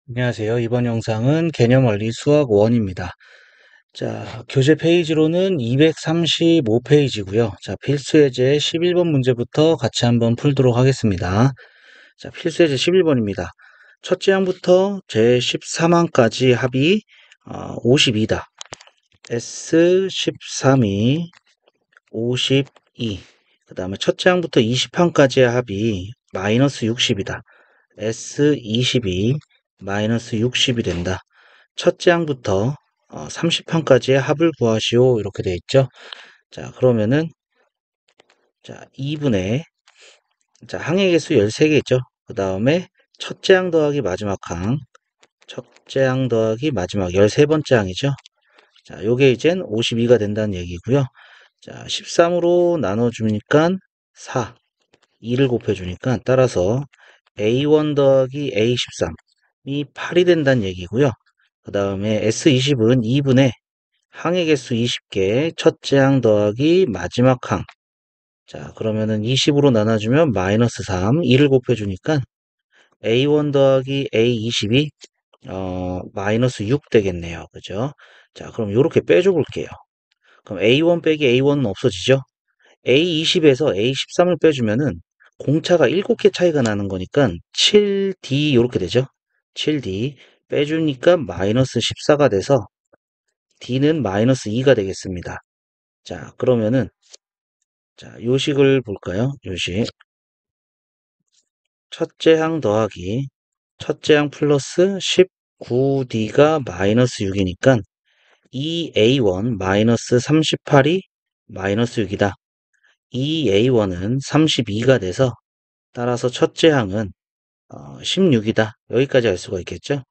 안녕하세요. 이번 영상은 개념원리 수학 1입니다. 자, 교재 페이지로는 235페이지고요. 자, 필수예제 11번 문제부터 같이 한번 풀도록 하겠습니다. 자, 필수예제 11번입니다. 첫째 항부터 제13항까지 합이 52다. S13이 52. 그 다음에 첫째 항부터 20항까지의 합이 마이너스 60이다. S22 마이너스 60이 된다. 첫째 항부터 30항까지의 합을 구하시오. 이렇게 되어 있죠. 자, 그러면은 자, 2분의 자, 항의 개수 13개 있죠. 그 다음에 첫째 항 더하기 마지막 항, 첫째 항 더하기 마지막 13번째 항이죠. 자, 요게 이젠 52가 된다는 얘기고요. 자, 13으로 나눠주니까 4, 2를 곱해주니까 따라서 A1 더하기 A13이 8이 된다는 얘기고요. 그 다음에 S20은 2분의 항의 개수 20개, 첫째 항 더하기 마지막 항. 자, 그러면은 20으로 나눠주면 마이너스 3, 2를 곱해주니까 A1 더하기 A20이 마이너스 6 되겠네요. 그죠? 자, 그럼 이렇게 빼줘 볼게요. 그럼 A1 빼기 A1은 없어지죠? A20에서 A13을 빼주면은 공차가 7개 차이가 나는 거니까 7D 이렇게 되죠. 7D 빼주니까 마이너스 14가 돼서 D는 마이너스 2가 되겠습니다. 자, 그러면은 자, 요식을 볼까요? 요식. 첫째 항 더하기 첫째 항 플러스 19D가 마이너스 6이니까 2A1 마이너스 38이 마이너스 6이다. 2A1은 32가 돼서 따라서 첫째 항은 16이다. 여기까지 알 수가 있겠죠?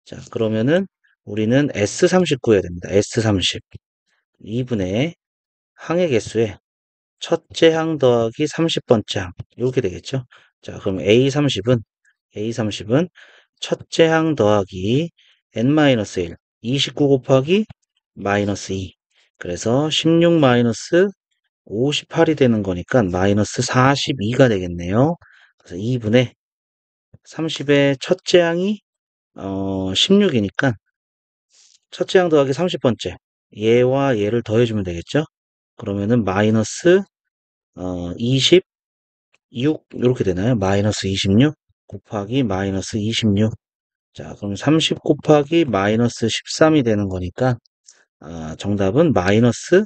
자, 그러면은 우리는 S30 구해야 됩니다. S30. 2분의 항의 개수에 첫째 항 더하기 30번째 항. 이렇게 되겠죠? 자, 그럼 A30은 첫째 항 더하기 N-1, 29 곱하기 마이너스 2. 그래서 16 마이너스 58이 되는 거니까 마이너스 42가 되겠네요. 그래서 2분의 30의 첫째 항이 16이니까 첫째 항 더하기 30번째 얘와 얘를 더해주면 되겠죠. 그러면은 마이너스 26 이렇게 되나요? 마이너스 26 곱하기 마이너스 26. 자, 그럼 30 곱하기 마이너스 13이 되는 거니까 정답은 마이너스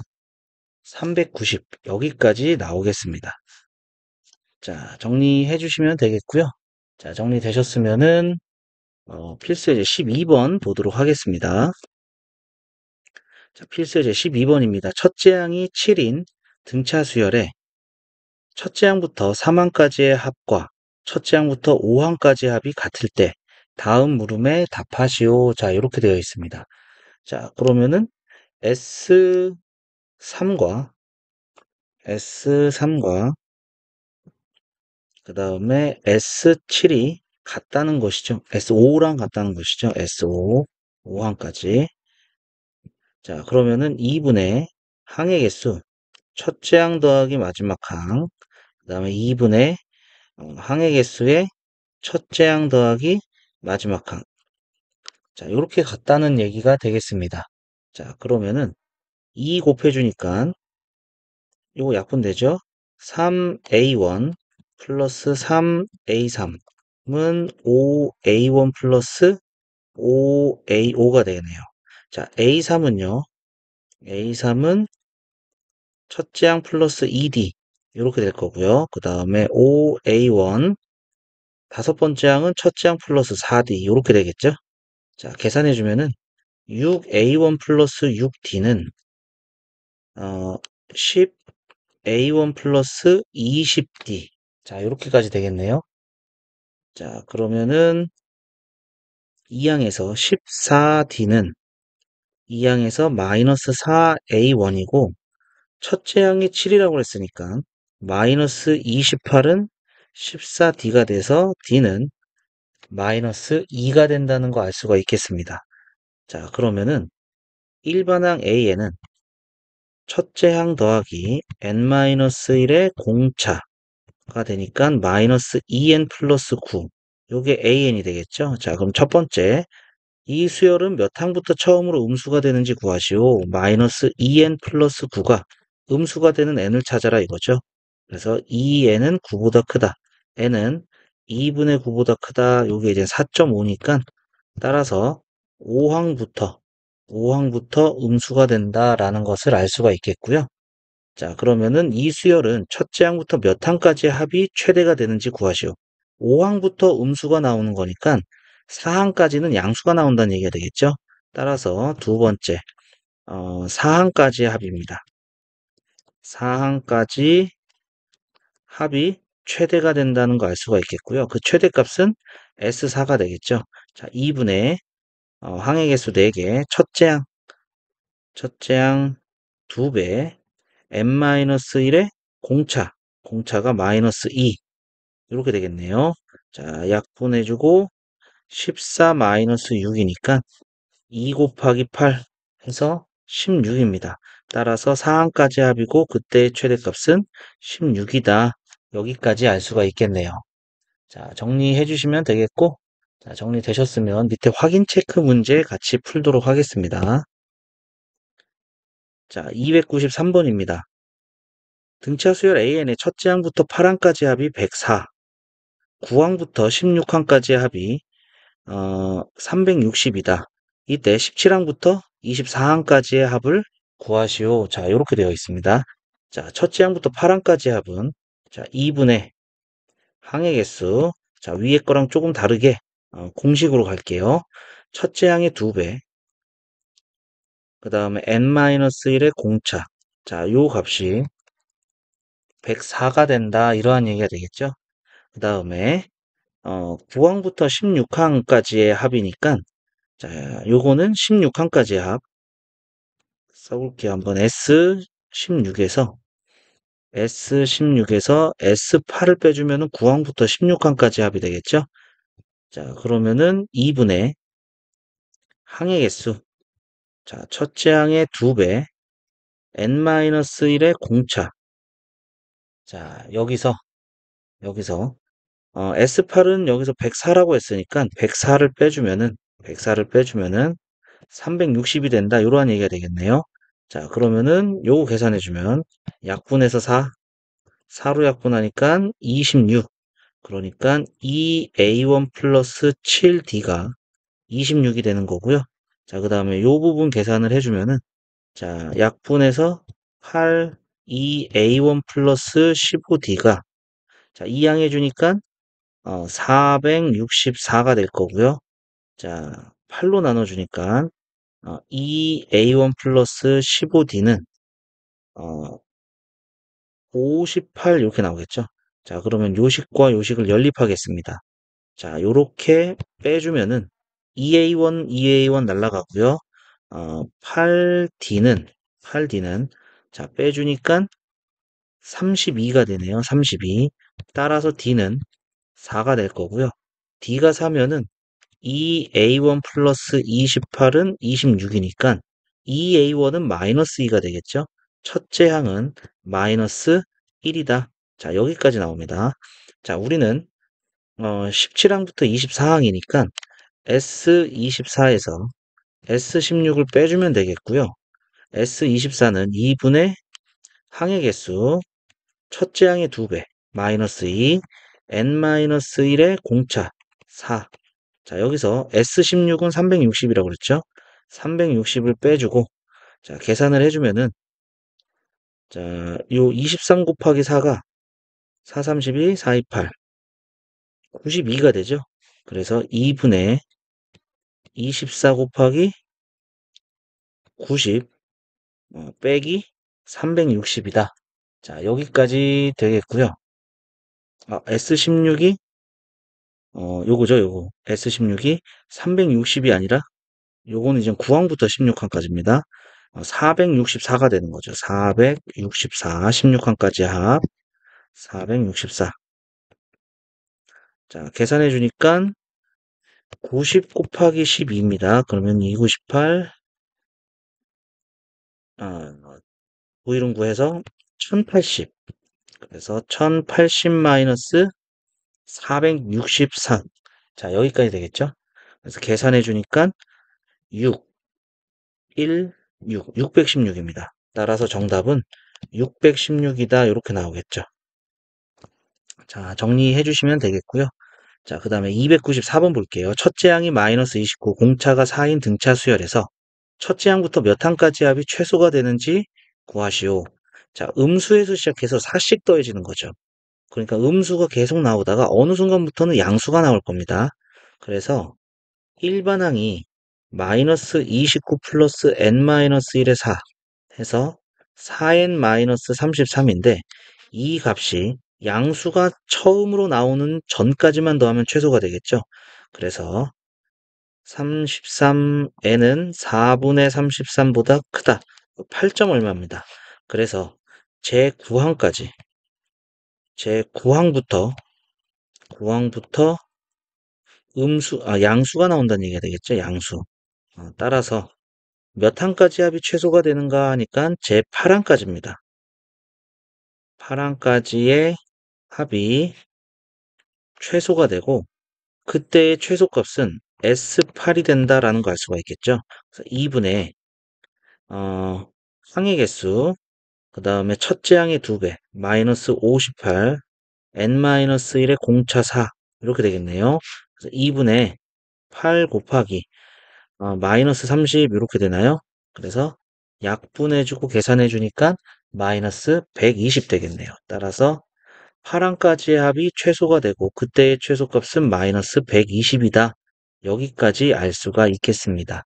390 여기까지 나오겠습니다. 자, 정리해 주시면 되겠고요. 자, 정리되셨으면은 필수예제 12번 보도록 하겠습니다. 자, 필수예제 12번입니다. 첫째 항이 7인 등차 수열에 첫째 항부터 3항까지의 합과 첫째 항부터 5항까지의 합이 같을 때 다음 물음에 답하시오. 자, 이렇게 되어 있습니다. 자, 그러면은 S3과 그 다음에 S7이 같다는 것이죠. S5랑 같다는 것이죠. S5, 5항까지. 자, 그러면은 2분의 항의 개수, 첫째 항 더하기 마지막 항, 그 다음에 2분의 항의 개수의 첫째 항 더하기 마지막 항. 자, 이렇게 같다는 얘기가 되겠습니다. 자, 그러면은 2 곱해주니까 이거 약분되죠? 3A1 플러스 3A3은 5A1 플러스 5A5가 되네요. 자, A3은 첫째 항 플러스 2D 이렇게 될 거고요. 그 다음에 5A1 다섯 번째 항은 첫째 항 플러스 4D 이렇게 되겠죠? 자, 계산해 주면은 6A1 플러스 6D는 10A1 플러스 20D. 자, 이렇게까지 되겠네요. 자, 그러면은 2항에서 14D는 2항에서 마이너스 4A1이고 첫째 항이 7이라고 했으니까 마이너스 28은 14D가 돼서 D는 마이너스 2가 된다는 거 알 수가 있겠습니다. 자, 그러면은 일반항 A에는 첫째 항 더하기 N-1의 공차 되니까 마이너스 2n 플러스 9. 요게 an이 되겠죠? 자, 그럼 첫 번째. 이 수열은 몇 항부터 처음으로 음수가 되는지 구하시오. 마이너스 2n 플러스 9가 음수가 되는 n을 찾아라 이거죠. 그래서 2n은 9보다 크다. n은 2분의 9보다 크다. 요게 이제 4.5니까 따라서 5항부터 음수가 된다라는 것을 알 수가 있겠고요. 자, 그러면은 이 수열은 첫째 항부터 몇 항까지의 합이 최대가 되는지 구하시오. 5항부터 음수가 나오는 거니까 4항까지는 양수가 나온다는 얘기가 되겠죠. 따라서 두 번째, 4항까지의 합입니다. 4항까지 합이 최대가 된다는 거 알 수가 있겠고요. 그 최대값은 S4가 되겠죠. 자, 2분의 항의 개수 4개, 첫째 항 2배, n-1의 공차가 마이너스 2 이렇게 되겠네요. 자, 약분해주고 14 마이너스 6이니까 2 곱하기 8 해서 16입니다. 따라서 4항까지 합이고 그때의 최대값은 16이다. 여기까지 알 수가 있겠네요. 자, 정리해 주시면 되겠고, 자, 정리되셨으면 밑에 확인 체크 문제 같이 풀도록 하겠습니다. 자, 293번입니다. 등차 수열 AN의 첫째 항부터 8항까지 합이 104, 9항부터 16항까지의 합이 360이다. 이때 17항부터 24항까지의 합을 구하시오. 자, 이렇게 되어 있습니다. 자, 첫째 항부터 8항까지의 합은 자, 2분의 항의 개수. 자, 위에 거랑 조금 다르게 공식으로 갈게요. 첫째 항의 2배. 그 다음에 n-1의 공차. 자, 요 값이 104가 된다. 이러한 얘기가 되겠죠. 그 다음에 9항부터 16항까지의 합이니까 자, 요거는 16항까지의 합 써볼게요. 한번 S16에서 S8을 빼주면은 9항부터 16항까지 합이 되겠죠? 자, 그러면은 2분의 항의 개수. 자, 첫째 항의 2배, n-1의 공차. 자, 여기서 S8은 여기서 104라고 했으니까 104를 빼주면은 360이 된다. 이러한 얘기가 되겠네요. 자, 그러면은 요거 계산해주면 약분해서 4로 약분하니까 26. 그러니까 2A1 플러스 7D가 26이 되는 거고요. 자, 그 다음에 요 부분 계산을 해주면은 자, 약분해서 8, 2A1 플러스 15D가 자, 2양 해주니까 464가 될 거고요. 자, 8로 나눠주니까 2A1 플러스 15D는 58 이렇게 나오겠죠. 자, 그러면 요식과 요식을 연립하겠습니다. 자, 요렇게 빼주면은 2A1 날라가고요. 8D는 자, 빼주니까 32가 되네요. 32. 따라서 D는 4가 될 거고요. D가 4면은 2A1 플러스 28은 26이니까 2A1은 마이너스 2가 되겠죠. 첫째 항은 마이너스 1이다. 자, 여기까지 나옵니다. 자, 우리는 17항부터 24항이니까 S24에서 S16을 빼주면 되겠고요. S24는 2분의 항의 개수, 첫째 항의 2배, 마이너스 2, n-1의 공차, 4. 자, 여기서 S16은 360이라고 그랬죠? 360을 빼주고, 자, 계산을 해주면은, 자, 요 23 곱하기 4가 4, 32, 4, 28, 92가 되죠? 그래서 2분의 24 곱하기 90, 빼기 360이다. 자, 여기까지 되겠고요. S16이, 요거죠, 요거. S16이 360이 아니라 요거는 이제 9항부터 16항까지입니다. 464가 되는 거죠. 464, 16항까지 합 464. 자, 계산해 주니까 90 곱하기 12입니다. 그러면 298, 9 1은 9해서 1080. 그래서 1080 마이너스 464. 자, 여기까지 되겠죠? 그래서 계산해 주니까 6, 1, 6, 616입니다. 따라서 정답은 616이다. 이렇게 나오겠죠. 자, 정리해 주시면 되겠고요. 자, 그 다음에 294번 볼게요. 첫째 항이 마이너스 29, 공차가 4인 등차 수열에서 첫째 항부터 몇 항까지 합이 최소가 되는지 구하시오. 자, 음수에서 시작해서 4씩 더해지는 거죠. 그러니까 음수가 계속 나오다가 어느 순간부터는 양수가 나올 겁니다. 그래서 일반항이 마이너스 29 플러스 n-1의 4 해서 4n-33인데 이 값이 양수가 처음으로 나오는 전까지만 더하면 최소가 되겠죠. 그래서 33n은 4분의 33보다 크다. 8점 얼마입니다. 그래서 제9항부터 양수가 나온다는 얘기가 되겠죠. 양수. 따라서 몇 항까지 합이 최소가 되는가 하니까 제8항까지입니다. 8항까지의 합이 최소가 되고 그때의 최소값은 S8이 된다라는 거 알 수가 있겠죠. 그래서 2분의 항의 개수 그 다음에 첫째 항의 2배 마이너스 58 n-1의 공차 4 이렇게 되겠네요. 그래서 2분의 8 곱하기 마이너스 30 이렇게 되나요? 그래서 약분해주고 계산해주니까 마이너스 120 되겠네요. 따라서 8항까지의 합이 최소가 되고 그때의 최소값은 마이너스 120이다. 여기까지 알 수가 있겠습니다.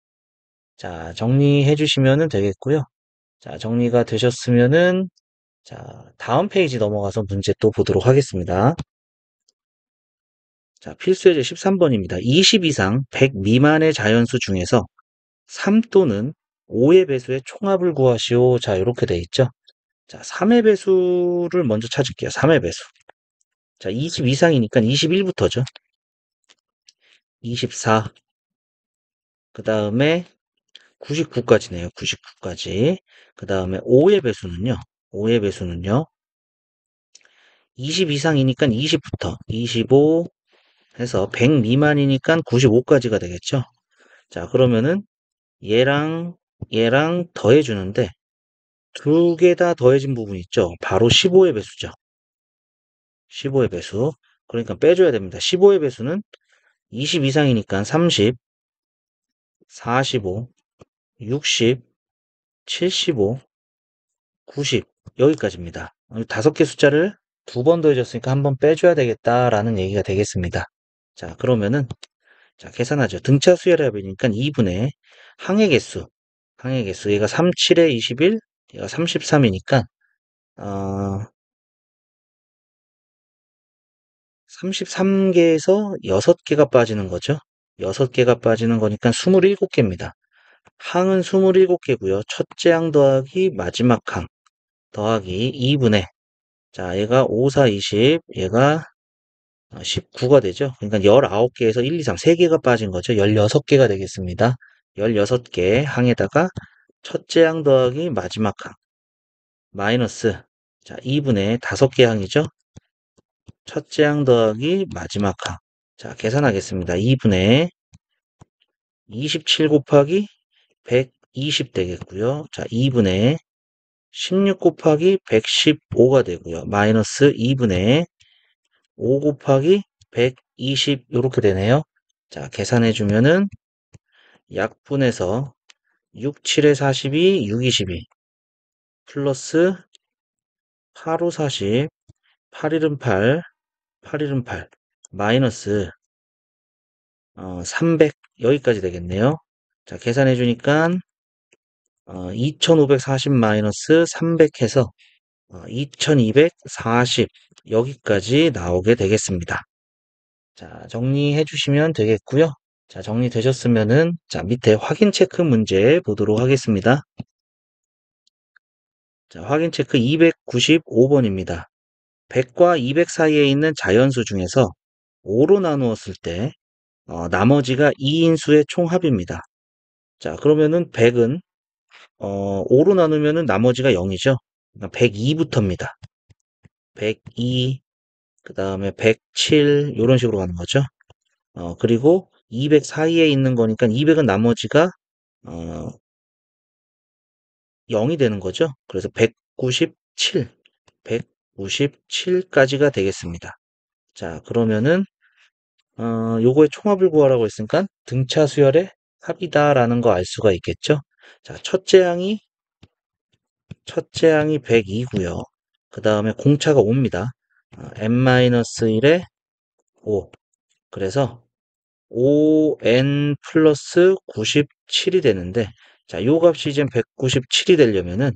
자, 정리해 주시면 되겠고요. 자, 정리가 되셨으면은 자, 다음 페이지 넘어가서 문제 또 보도록 하겠습니다. 자, 필수예제 13번입니다. 20 이상 100 미만의 자연수 중에서 3 또는 5의 배수의 총합을 구하시오. 자, 이렇게 돼 있죠. 자, 3의 배수를 먼저 찾을게요. 3의 배수. 자, 20 이상이니까 21부터죠. 24. 그 다음에 99까지네요. 99까지. 그 다음에 5의 배수는요. 5의 배수는요. 20 이상이니까 20부터 25 해서 100 미만이니까 95까지가 되겠죠. 자, 그러면은 얘랑 더해주는데 두 개 다 더해진 부분 있죠. 바로 15의 배수죠. 15의 배수. 그러니까 빼줘야 됩니다. 15의 배수는 20 이상이니까 30, 45, 60, 75, 90 여기까지입니다. 다섯 개 숫자를 두 번 더해줬으니까 한 번 빼줘야 되겠다라는 얘기가 되겠습니다. 자, 그러면은 자, 계산하죠. 등차 수열합이니까 2분의 항의 개수. 얘가 37에 21, 얘가 33이니까 33개에서 6개가 빠지는 거죠. 6개가 빠지는 거니까 27개입니다. 항은 27개고요. 첫째 항 더하기 마지막 항 더하기 2분의 자, 얘가 5, 4, 20, 얘가 19가 되죠. 그러니까 19개에서 1, 2, 3, 3개가 빠진 거죠. 16개가 되겠습니다. 16개 항에다가 첫째 항 더하기 마지막 항 마이너스 자, 2분의 5개 항이죠. 첫째 항 더하기 마지막 항. 자, 계산하겠습니다. 2분의 27 곱하기 120 되겠고요. 자, 2분의 16 곱하기 115가 되고요. 마이너스 2분의 5 곱하기 120 이렇게 되네요. 자, 계산해 주면은 약분해서 6, 7에 42, 6, 22 플러스 8, 5, 40, 8, 1은 8, 8, 1은 8 마이너스 300 여기까지 되겠네요. 자, 계산해 주니까 2540 마이너스 300 해서 2240 여기까지 나오게 되겠습니다. 자, 정리해 주시면 되겠고요. 자, 정리되셨으면은 자, 밑에 확인 체크 문제 보도록 하겠습니다. 자, 확인 체크 295번입니다. 100과 200 사이에 있는 자연수 중에서 5로 나누었을 때 나머지가 2인수의 총합입니다. 자, 그러면은 100은 5로 나누면은 나머지가 0이죠. 그러니까 102부터입니다. 102, 그 다음에 107, 이런 식으로 가는 거죠. 그리고 200 사이에 있는 거니까 200은 나머지가, 어, 0이 되는 거죠. 그래서 197, 197까지가 되겠습니다. 자, 그러면은, 요거의 총합을 구하라고 했으니까 등차 수열의 합이다라는 거 알 수가 있겠죠. 자, 첫째 항이 102고요. 그 다음에 공차가 5입니다. n-1에 5. 그래서 5n 플러스 97이 되는데, 자, 요 값이 이제 197이 되려면은,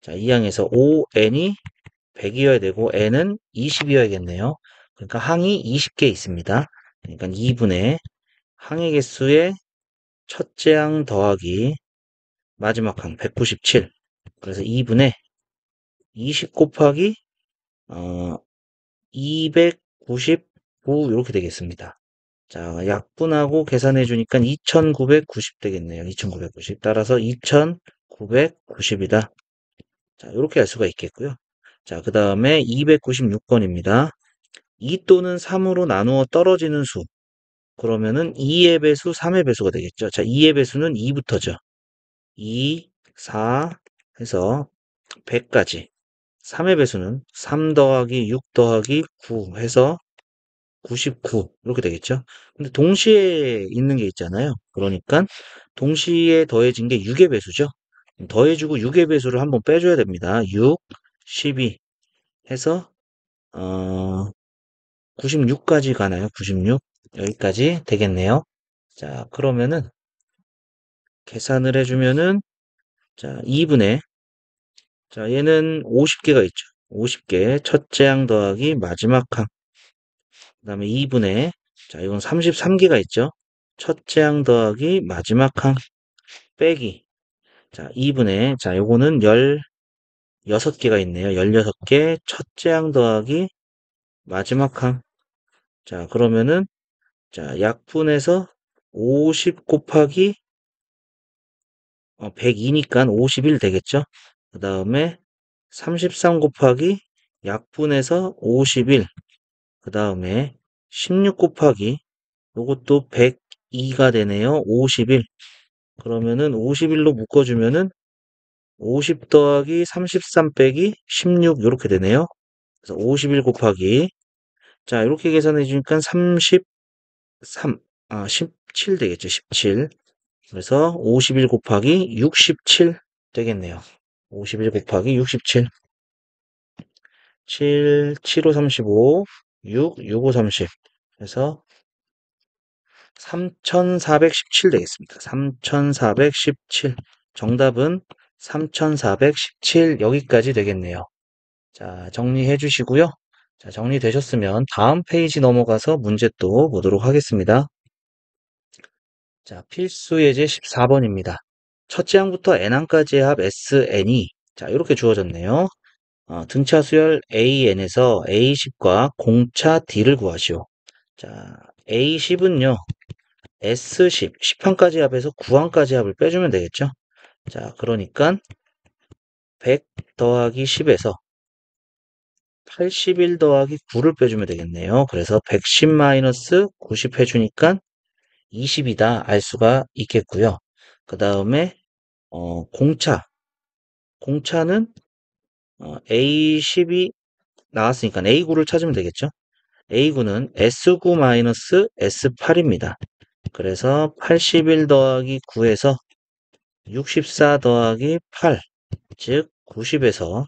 자, 이 항에서 5n이 100이어야 되고, n은 20이어야겠네요. 그러니까 항이 20개 있습니다. 그러니까 2분의 항의 개수의 첫째 항 더하기 마지막 항 197. 그래서 2분의 20 곱하기, 어, 299 이렇게 되겠습니다. 자, 약분하고 계산해 주니까 2990 되겠네요. 2990. 따라서 2990이다. 자, 이렇게 할 수가 있겠고요. 자, 그 다음에 296번입니다. 2 또는 3으로 나누어 떨어지는 수. 그러면은 2의 배수, 3의 배수가 되겠죠. 자, 2의 배수는 2부터죠. 2, 4 해서 100까지. 3의 배수는 3 더하기 6 더하기 9 해서 99 이렇게 되겠죠. 근데 동시에 있는 게 있잖아요. 그러니까 동시에 더해진 게 6의 배수죠. 더해주고 6의 배수를 한번 빼줘야 됩니다. 6, 12 해서 96까지 가나요? 96 여기까지 되겠네요. 자, 그러면은 계산을 해주면은 자, 2분의 자, 얘는 50개가 있죠. 50개 첫째 항 더하기 마지막 항 그 다음에 2분의 자, 이건 33개가 있죠. 첫째 항 더하기 마지막 항 빼기 자, 2분의 자, 요거는 16개가 있네요. 16개 첫째 항 더하기 마지막 항 자, 그러면은 자, 약분해서 50 곱하기 102니까 51 되겠죠. 그 다음에 33 곱하기 약분해서 51 그 다음에 16 곱하기 요것도 102가 되네요. 51 그러면은 51로 묶어주면은 50 더하기 33 빼기 16 이렇게 되네요. 그래서 51 곱하기 자 이렇게 계산해 주니까 33 17 되겠죠. 17 그래서 51 곱하기 67 되겠네요. 51 곱하기 67 7, 7, 5, 35 6, 6, 5, 30 그래서 3417 되겠습니다. 3417 정답은 3417 여기까지 되겠네요. 자, 정리해 주시고요. 자, 정리되셨으면 다음 페이지 넘어가서 문제 또 보도록 하겠습니다. 자, 필수 예제 14번입니다. 첫째 항부터 n항까지의 합 SN이 자, 이렇게 주어졌네요. 등차 수열 AN에서 A10과 공차 D를 구하시오. 자, A10은요. S10, 10항까지 합에서 9항까지 합을 빼주면 되겠죠. 자, 그러니까 100 더하기 10에서 81 더하기 9를 빼주면 되겠네요. 그래서 110 마이너스 90 해주니까 20이다 알 수가 있겠고요. 그 다음에 공차는 A10이 나왔으니까 A9를 찾으면 되겠죠. A9는 S9 마이너스 S8입니다. 그래서 81 더하기 9에서 64 더하기 8, 즉 90에서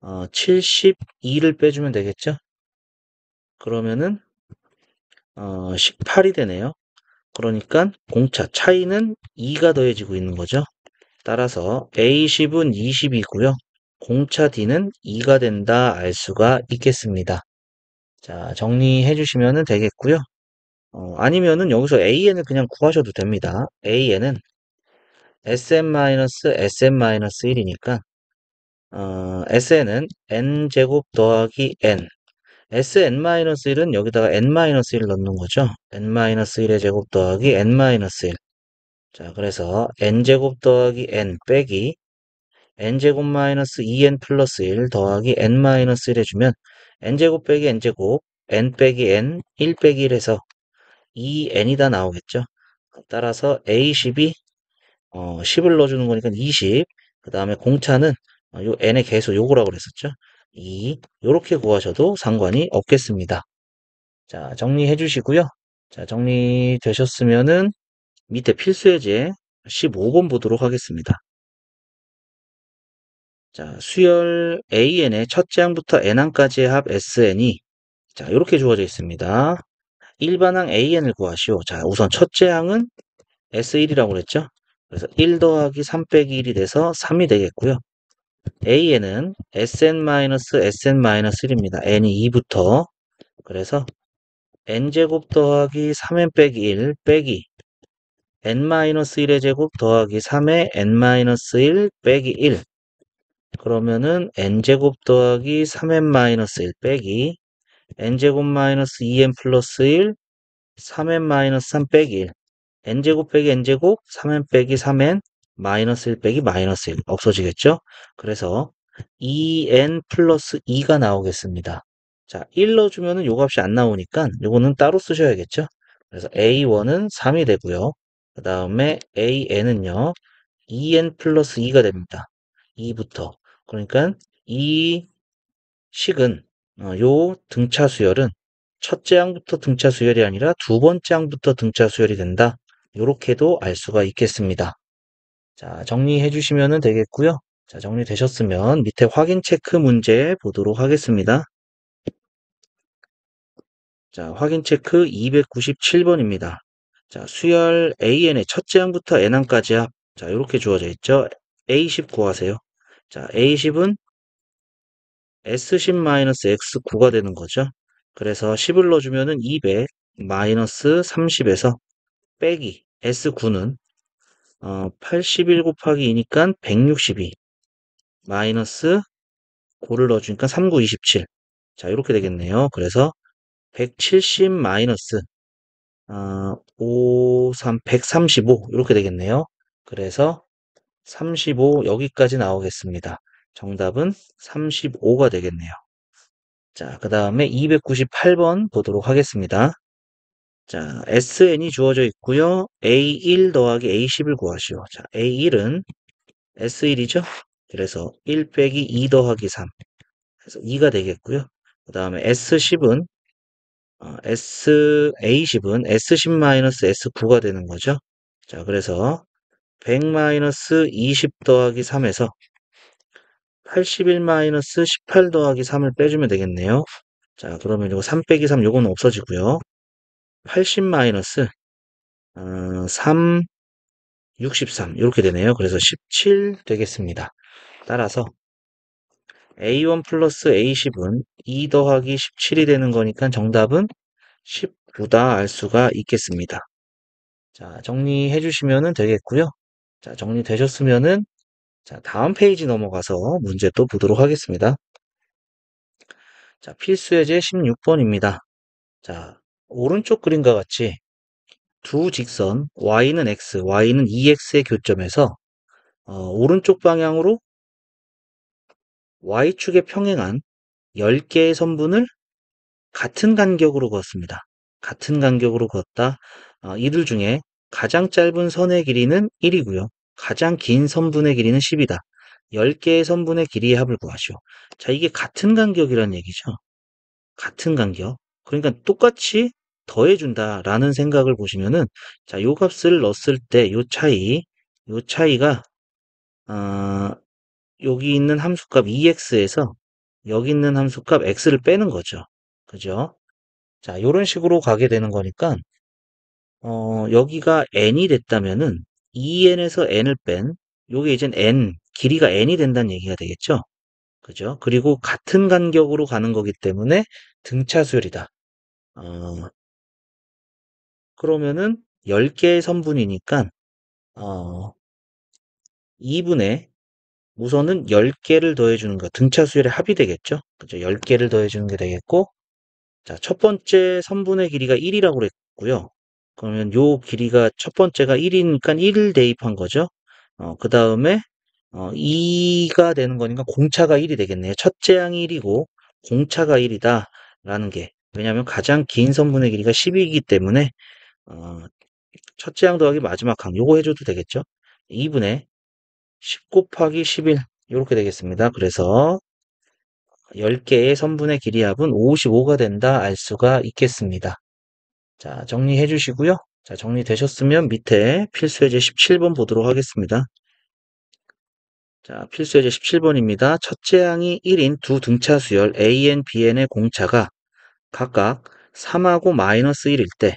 72를 빼주면 되겠죠. 그러면은 18이 되네요. 그러니까 공차 차이는 2가 더해지고 있는 거죠. 따라서 A10은 20이고요. 공차 D는 2가 된다 알 수가 있겠습니다. 자, 정리해 주시면 되겠고요. 아니면은 여기서 AN을 그냥 구하셔도 됩니다. AN은 SM-SM-1이니까 SN은 n제곱 더하기 n Sn-1은 여기다가 n-1을 넣는 거죠. n-1의 제곱 더하기 n-1 자, 그래서 n제곱 더하기 n 빼기 n제곱 마이너스 2n 플러스 1 더하기 n-1 해주면 n제곱 빼기 n제곱, n 빼기 n, 1 빼기 1 해서 2n이 다 나오겠죠. 따라서 A10이 10을 넣어주는 거니까 20, 그 다음에 공차는 요 n의 개수 요거라고 그랬었죠. 2, 요렇게 구하셔도 상관이 없겠습니다. 자, 정리해 주시고요. 자, 정리되셨으면은 밑에 필수예제 15번 보도록 하겠습니다. 자, 수열 AN의 첫째 항부터 n항까지의 합 SN이 자, 이렇게 주어져 있습니다. 일반항 AN을 구하시오. 자, 우선 첫째 항은 S1이라고 그랬죠? 그래서 1 더하기 3 빼기 1이 돼서 3이 되겠고요. AN은 SN-SN-1입니다. n이 2부터. 그래서 n제곱 더하기 3n 빼기 1 빼기 n-1의 제곱 더하기 3의 n-1 빼기 1. 그러면은 n제곱 더하기 3n-1 빼기 n제곱 마이너스 2n 플러스 1, 3n 마이너스 3 빼기 1. n제곱 빼기 n제곱, 3n 빼기 3n, 마이너스 1 빼기 마이너스 1 없어지겠죠? 그래서 2n 플러스 2가 나오겠습니다. 자, 1 넣어주면은 요 값이 안 나오니까 요거는 따로 쓰셔야겠죠? 그래서 a1은 3이 되고요. 그 다음에 an은요, 2n 플러스 2가 됩니다. 2부터. 그러니까 이 식은 요 등차 수열은 첫째 항부터 등차 수열이 아니라 두 번째 항부터 등차 수열이 된다. 요렇게도 알 수가 있겠습니다. 자, 정리해 주시면 되겠고요. 자, 정리되셨으면 밑에 확인 체크 문제 보도록 하겠습니다. 자, 확인 체크 297번입니다. 자, 수열 AN의 첫째 항부터 n항까지 합. 자, 이렇게 주어져 있죠. A10 구하세요. 자, A10은 S10-X9가 되는 거죠. 그래서 10을 넣어주면은 200 마이너스 30에서 빼기 S9는 81 곱하기 2니까 162 마이너스 9를 넣어주니까 39, 27. 자, 이렇게 되겠네요. 그래서 170 마이너스 5, 3, 135 이렇게 되겠네요. 그래서 35 여기까지 나오겠습니다. 정답은 35가 되겠네요. 자, 그 다음에 298번 보도록 하겠습니다. 자, SN이 주어져 있고요. A1 더하기 A10을 구하시오. 자, A1은 S1이죠? 그래서 1 빼기 2 더하기 3. 그래서 2가 되겠고요. 그 다음에 S10은 A10은 S10-S9가 되는 거죠. 자, 그래서 100-20 더하기 3에서 81-18 더하기 3을 빼주면 되겠네요. 자, 그러면 이거 3 빼기 3 요거는 없어지고요. 80 마이너스 3, 63 이렇게 되네요. 그래서 17 되겠습니다. 따라서 A1 플러스 A10은 2 더하기 17이 되는 거니까 정답은 19다 알 수가 있겠습니다. 자, 정리해 주시면 되겠고요. 자, 정리되셨으면은 자, 다음 페이지 넘어가서 문제 또 보도록 하겠습니다. 자, 필수예제 16번입니다. 자, 오른쪽 그림과 같이 두 직선 y는 x, y는 2x의 교점에서 오른쪽 방향으로 y축에 평행한 10개의 선분을 같은 간격으로 그었습니다. 같은 간격으로 그었다. 이들 중에 가장 짧은 선의 길이는 1이고요. 가장 긴 선분의 길이는 10이다. 10개의 선분의 길이의 합을 구하시오. 자, 이게 같은 간격이란 얘기죠. 같은 간격. 그러니까 똑같이 더해준다라는 생각을 보시면은, 자, 요 값을 넣었을 때 요 차이가, 여기 있는 함수값 2x에서 여기 있는 함수값 x를 빼는 거죠. 그죠? 자, 요런 식으로 가게 되는 거니까, 여기가 n이 됐다면은 2n에서 n을 뺀, 요게 이젠 n, 길이가 n이 된다는 얘기가 되겠죠? 그죠? 그리고 같은 간격으로 가는 거기 때문에 등차 수열이다. 그러면은 10개의 선분이니까 2분의 우선은 10개를 더해주는 거 등차 수열의 합이 되겠죠? 그죠? 10개를 더해주는 게 되겠고 자, 첫 번째 선분의 길이가 1이라고 그랬고요. 그러면 요 길이가 첫 번째가 1이니까 1을 대입한 거죠. 그 다음에 2가 되는 거니까 공차가 1이 되겠네요. 첫째 항이 1이고 공차가 1이다 라는 게, 왜냐하면 가장 긴 선분의 길이가 10이기 때문에 어, 첫째 항 더하기 마지막 항 요거 해줘도 되겠죠. 2분의 10 곱하기 11 이렇게 되겠습니다. 그래서 10개의 선분의 길이 합은 55가 된다 알 수가 있겠습니다. 자, 정리해 주시고요. 자, 정리되셨으면 밑에 필수예제 17번 보도록 하겠습니다. 자, 필수예제 17번입니다. 첫째 항이 1인 두 등차 수열 AN, BN의 공차가 각각 3하고 마이너스 1일 때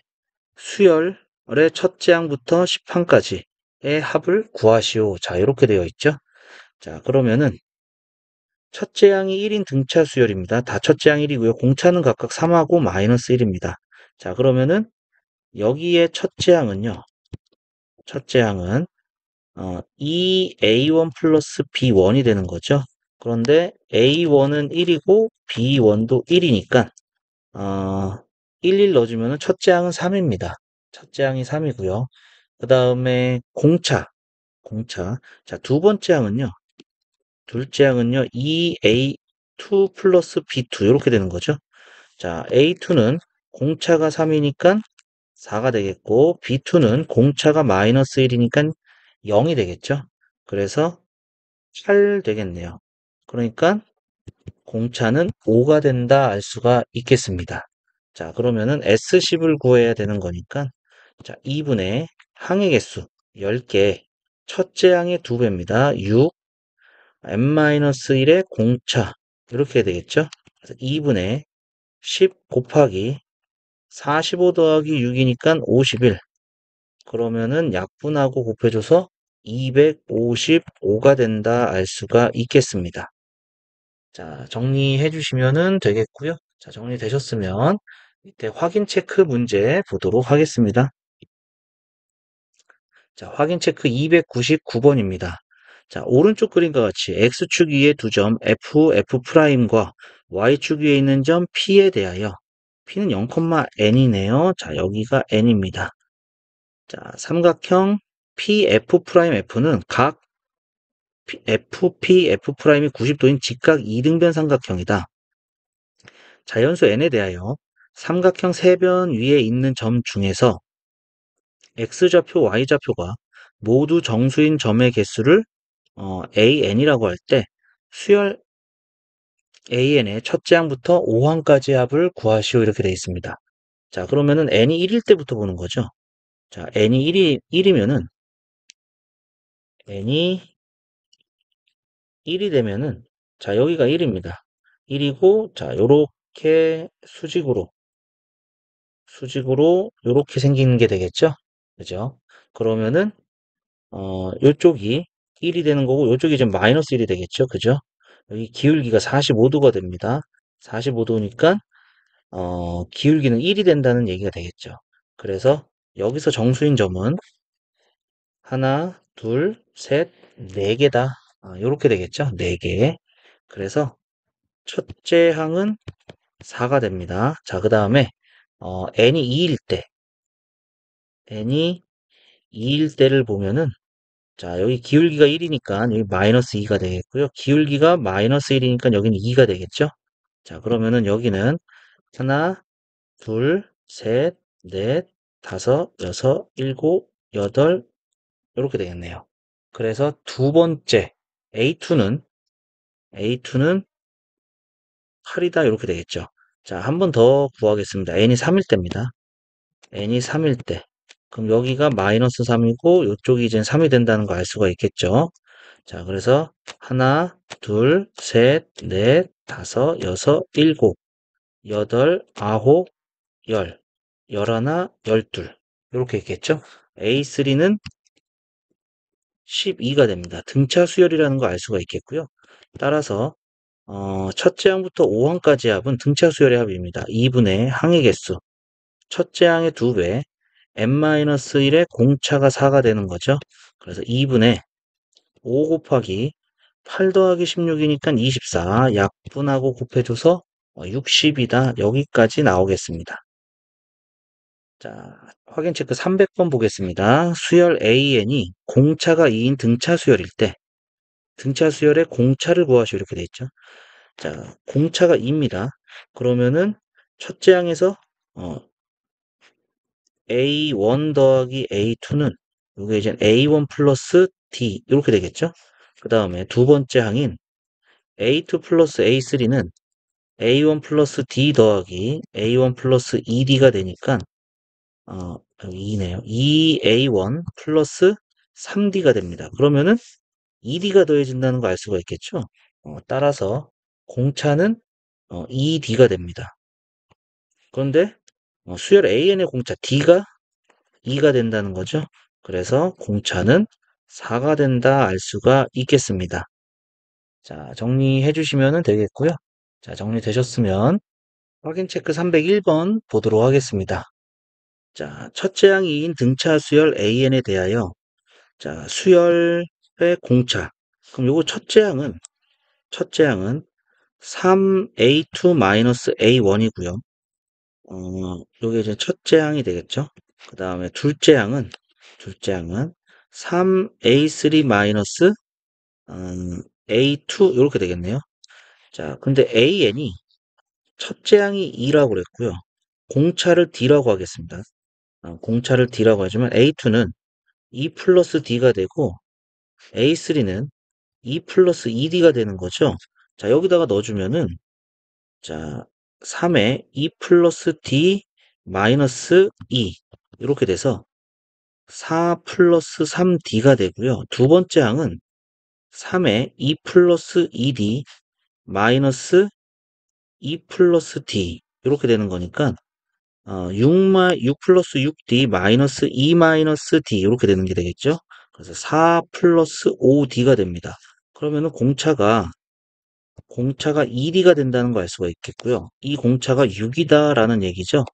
수열의 첫째 항부터 10항까지의 합을 구하시오. 자, 이렇게 되어 있죠. 자, 그러면은 첫째 항이 1인 등차 수열입니다. 다 첫째 항 1이고요. 공차는 각각 3하고 마이너스 1입니다. 자, 그러면은 여기에 첫째 항은 2A1 플러스 B1이 되는 거죠. 그런데 A1은 1이고 B1도 1이니까 1 넣어주면 첫째 항은 3입니다. 첫째 항이 3이고요. 그 다음에 공차. 자, 둘째 항은요, 2A2 플러스 B2 이렇게 되는 거죠. 자, A2는 공차가 3이니까 4가 되겠고, B2는 공차가 마이너스 1이니까 0이 되겠죠. 그래서 8 되겠네요. 그러니까 공차는 5가 된다 알 수가 있겠습니다. 자, 그러면은 S10을 구해야 되는 거니까, 자, 2분의 항의 개수 10개, 첫째 항의 2배입니다. 6, n-1의 공차, 이렇게 되겠죠? 그래서 2분의 10 곱하기 45 더하기 6이니까 51. 그러면은 약분하고 곱해줘서 255가 된다 알 수가 있겠습니다. 자, 정리해 주시면 되겠고요. 자, 정리되셨으면 밑에 확인 체크 문제 보도록 하겠습니다. 자, 확인 체크 299번입니다. 자, 오른쪽 그림과 같이 X축 위에 두 점 F, F'과 Y축 위에 있는 점 P에 대하여 P는 0,n이네요. 자, 여기가 n입니다. 자, 삼각형 PF'F는 각 FP, F'이 90도인 직각 이등변 삼각형이다. 자연수 n에 대하여 삼각형 세변 위에 있는 점 중에서 x좌표, y좌표가 모두 정수인 점의 개수를 an이라고 할 때 수열 an의 첫째 항부터 5항까지 합을 구하시오 이렇게 되어 있습니다. 자, 그러면은 n이 1일 때부터 보는 거죠. 자, n이 1이면은 n이 1이 되면은 자, 여기가 1입니다. 1이고 자, 요렇게 수직으로 요렇게 생기는 게 되겠죠? 그죠? 그러면은 요쪽이 1이 되는 거고 요쪽이 이제 마이너스 1이 되겠죠? 그죠? 여기 기울기가 45도가 됩니다. 45도니까 기울기는 1이 된다는 얘기가 되겠죠. 그래서 여기서 정수인 점은 하나, 둘, 셋, 네 개다. 요렇게 되겠죠? 네 개. 그래서 첫째 항은 4가 됩니다. 자, 그 다음에 n이 2일 때 n이 2일 때를 보면은 자, 여기 기울기가 1이니까 여기 마이너스 2가 되겠고요. 기울기가 마이너스 1이니까 여기는 2가 되겠죠. 자, 그러면은 여기는 하나, 둘, 셋, 넷, 다섯, 여섯, 일곱, 여덟 이렇게 되겠네요. 그래서 두 번째 A2는 8이다 이렇게 되겠죠. 자, 한 번 더 구하겠습니다. n이 3일 때입니다. n이 3일 때. 그럼 여기가 마이너스 3이고 이쪽이 이제 3이 된다는 거 알 수가 있겠죠. 자, 그래서 하나, 둘, 셋, 넷, 다섯, 여섯, 일곱, 여덟, 아홉, 열, 열하나, 열둘 이렇게 있겠죠. A3는 12가 됩니다. 등차 수열이라는 거 알 수가 있겠고요. 따라서 첫째 항부터 5항까지 합은 등차 수열의 합입니다. 2분의 항의 개수, 첫째 항의 2배, n-1의 공차가 4가 되는 거죠. 그래서 2분의 5 곱하기 8 더하기 16이니까 24 약분하고 곱해줘서 60이다. 여기까지 나오겠습니다. 자, 확인 체크 300번 보겠습니다. 수열 AN이 공차가 2인 등차 수열일 때 등차 수열의 공차를 구하시오 이렇게 돼 있죠. 자, 공차가 2입니다. 그러면은 첫째 항에서 A1 더하기 A2는 이게 이제 A1 플러스 D 이렇게 되겠죠? 그 다음에 두 번째 항인 A2 플러스 A3는 A1 플러스 D 더하기 A1 플러스 2D가 되니까 여기 2네요. 2A1 플러스 3D가 됩니다. 그러면은 2D가 더해진다는 거 알 수가 있겠죠? 따라서 공차는 2D가 됩니다. 그런데 수열 AN의 공차 D가 2가 된다는 거죠. 그래서 공차는 4가 된다 알 수가 있겠습니다. 자, 정리해 주시면 되겠고요. 자, 정리되셨으면 확인 체크 301번 보도록 하겠습니다. 자, 첫째 항인 등차 수열 AN에 대하여 자, 수열의 공차. 그럼 요거 첫째 항은 3A2-A1이고요. 요게 이제 첫째 항이 되겠죠. 그 다음에 둘째 항은 3A3- A2 이렇게 되겠네요. 자, 근데 AN이 첫째 항이 2라고 그랬고요. 공차를 D라고 하겠습니다. 공차를 D라고 하지만 A2는 2 플러스 D가 되고 A3는 2 플러스 2D가 되는 거죠. 자, 여기다가 넣어주면은 자, 3에 2 플러스 D 마이너스 2 이렇게 돼서 4 플러스 3D가 되고요. 두 번째 항은 3에 2 플러스 2D 마이너스 2 플러스 D 이렇게 되는 거니까 6 플러스 6D 마이너스 2 마이너스 D 이렇게 되는 게 되겠죠. 그래서 4 플러스 5D가 됩니다. 그러면은 공차가 2D가 된다는 거 알 수가 있겠고요. 이 공차가 6이다라는 얘기죠.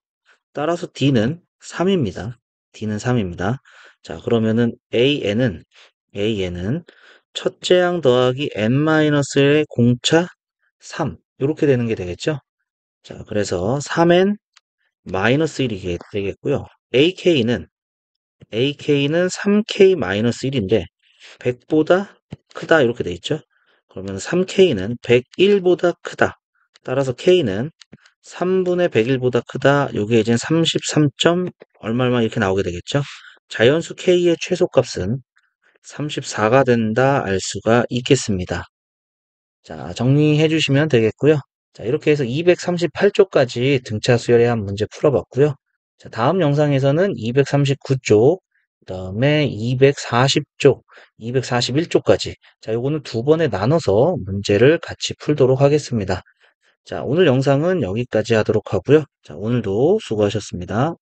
따라서 D는 3입니다. D는 3입니다. 자, 그러면은 AN은 첫째 항 더하기 N-의 공차 3 이렇게 되는 게 되겠죠. 자, 그래서 3N 마이너스 1이 되겠고요. AK는 3K-1인데 100보다 크다 이렇게 돼 있죠. 그러면 3K는 101보다 크다. 따라서 K는 3분의 101보다 크다. 요게 이제 33점 얼마 이렇게 나오게 되겠죠. 자연수 K의 최소값은 34가 된다 알 수가 있겠습니다. 자, 정리해 주시면 되겠고요. 자, 이렇게 해서 238쪽까지 등차 수열에 한 문제 풀어봤고요. 자, 다음 영상에서는 239쪽, 그 다음에 240쪽, 241쪽까지. 자, 요거는 두 번에 나눠서 문제를 같이 풀도록 하겠습니다. 자, 오늘 영상은 여기까지 하도록 하고요. 자, 오늘도 수고하셨습니다.